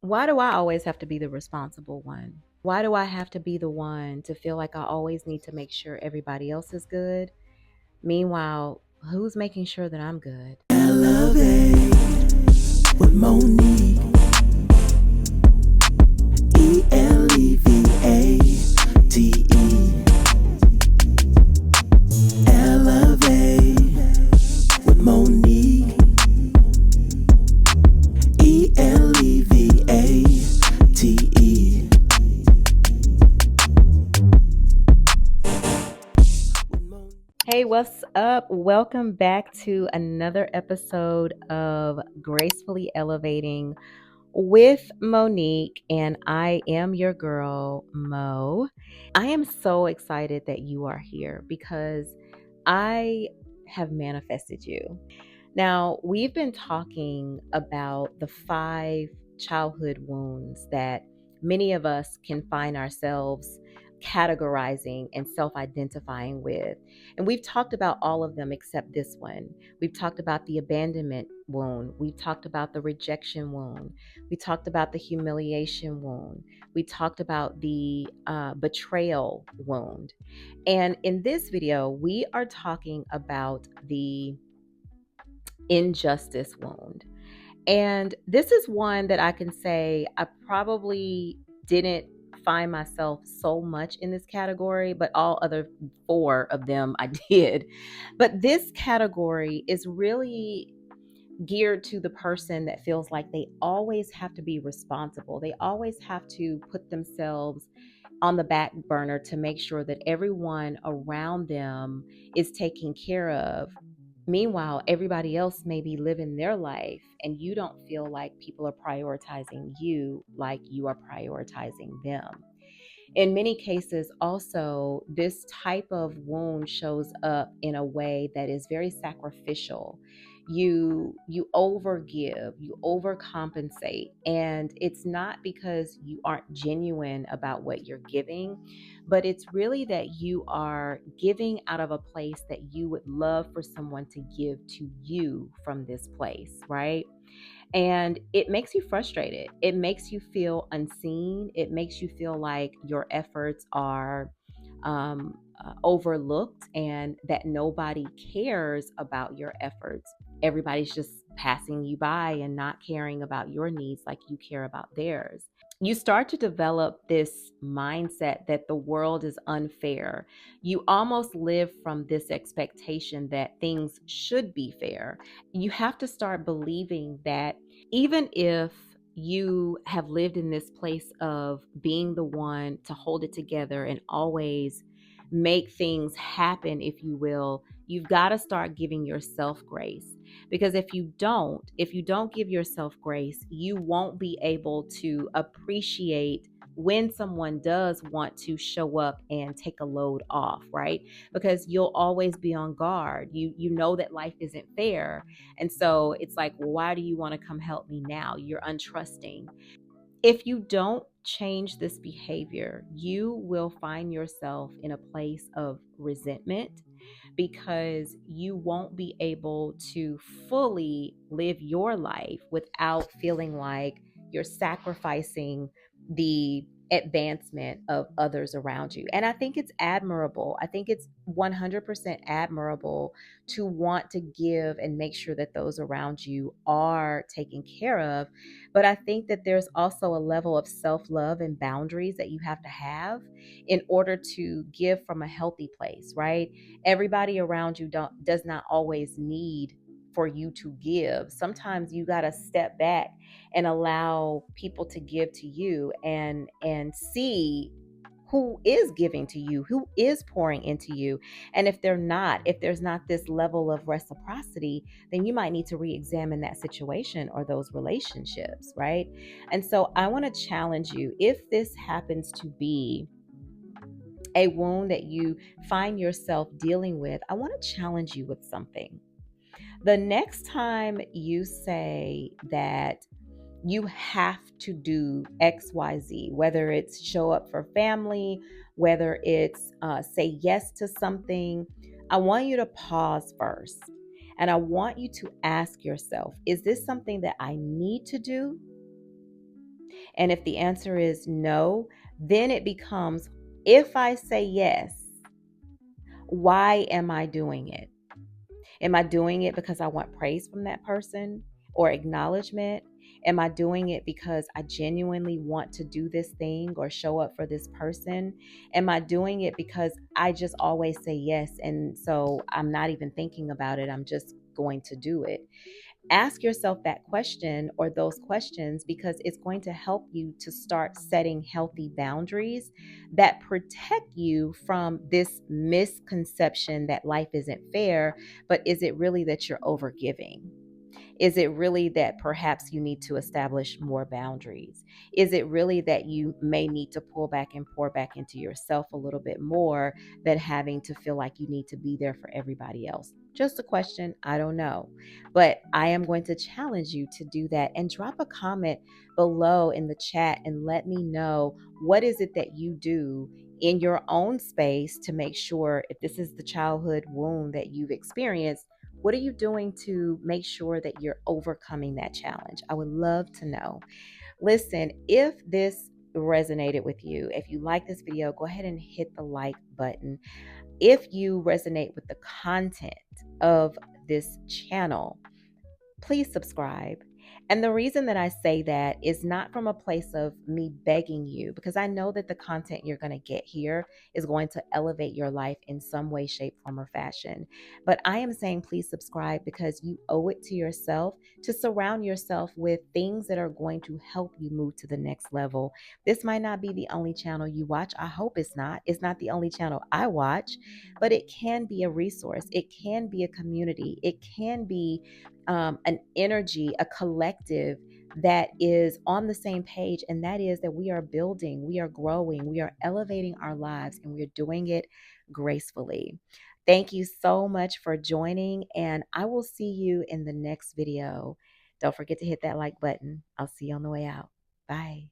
Why do I always have to be the responsible one? Why do I have to be the one to feel like I always need to make sure everybody else is good? Meanwhile, who's making sure that I'm good? Elevate with Monique. Elevate. Elevate with Monique. Elevate. Hey, what's up? Welcome back to another episode of Gracefully Elevating with Monique, and I am your girl, Mo. I am so excited that you are here because I have manifested you. Now, we've been talking about the 5 childhood wounds that many of us can find ourselves categorizing and self identifying with. And we've talked about all of them except this one. We've talked about the abandonment wound. We've talked about the rejection wound. We talked about the humiliation wound. We talked about the betrayal wound. And in this video, we are talking about the injustice wound. And this is one that I can say I probably didn't find myself so much in this category, but all other 4 of them I did. But this category is really geared to the person that feels like they always have to be responsible. They always have to put themselves on the back burner to make sure that everyone around them is taken care of. Meanwhile, everybody else may be living their life, and you don't feel like people are prioritizing you like you are prioritizing them. In many cases, also, this type of wound shows up in a way that is very sacrificial. You overgive, you overcompensate, and it's not because you aren't genuine about what you're giving, but it's really that you are giving out of a place that you would love for someone to give to you from this place, right? And it makes you frustrated. It makes you feel unseen. It makes you feel like your efforts are overlooked and that nobody cares about your efforts. Everybody's just passing you by and not caring about your needs like you care about theirs. You start to develop this mindset that the world is unfair. You almost live from this expectation that things should be fair. You have to start believing that even if you have lived in this place of being the one to hold it together and always make things happen, if you will, you've got to start giving yourself grace. Because if you don't give yourself grace, you won't be able to appreciate when someone does want to show up and take a load off, right? Because you'll always be on guard. You know that life isn't fair, and so it's like, well, why do you want to come help me now? You're untrusting. If you don't change this behavior, you will find yourself in a place of resentment because you won't be able to fully live your life without feeling like you're sacrificing the advancement of others around you. And I think it's admirable. I think it's 100% admirable to want to give and make sure that those around you are taken care of. But I think that there's also a level of self love and boundaries that you have to have in order to give from a healthy place, right? Everybody around you does not always need for you to give. Sometimes you got to step back and allow people to give to you and see who is giving to you, who is pouring into you. And if there's not this level of reciprocity, then you might need to re-examine that situation or those relationships, right? And so I want to challenge you, if this happens to be a wound that you find yourself dealing with, I want to challenge you with something. The next time you say that you have to do XYZ, whether it's show up for family, whether it's say yes to something, I want you to pause first. And I want you to ask yourself, is this something that I need to do? And if the answer is no, then it becomes, if I say yes, why am I doing it? Am I doing it because I want praise from that person or acknowledgement? Am I doing it because I genuinely want to do this thing or show up for this person? Am I doing it because I just always say yes, and so I'm not even thinking about it? I'm just going to do it. Ask yourself that question or those questions, because it's going to help you to start setting healthy boundaries that protect you from this misconception that life isn't fair. But is it really that you're overgiving? Is it really that perhaps you need to establish more boundaries? Is it really that you may need to pull back and pour back into yourself a little bit more than having to feel like you need to be there for everybody else? Just a question. I don't know. But I am going to challenge you to do that, and drop a comment below in the chat and let me know, what is it that you do in your own space to make sure, if this is the childhood wound that you've experienced, what are you doing to make sure that you're overcoming that challenge? I would love to know. Listen, if this resonated with you, if you like this video, go ahead and hit the like button. If you resonate with the content of this channel, please subscribe. And the reason that I say that is not from a place of me begging you, because I know that the content you're going to get here is going to elevate your life in some way, shape, form, or fashion. But I am saying please subscribe because you owe it to yourself to surround yourself with things that are going to help you move to the next level. This might not be the only channel you watch. I hope it's not. It's not the only channel I watch, but it can be a resource. It can be a community. It can be an energy, a collective that is on the same page. And that is that we are building, we are growing, we are elevating our lives, and we're doing it gracefully. Thank you so much for joining, and I will see you in the next video. Don't forget to hit that like button. I'll see you on the way out. Bye.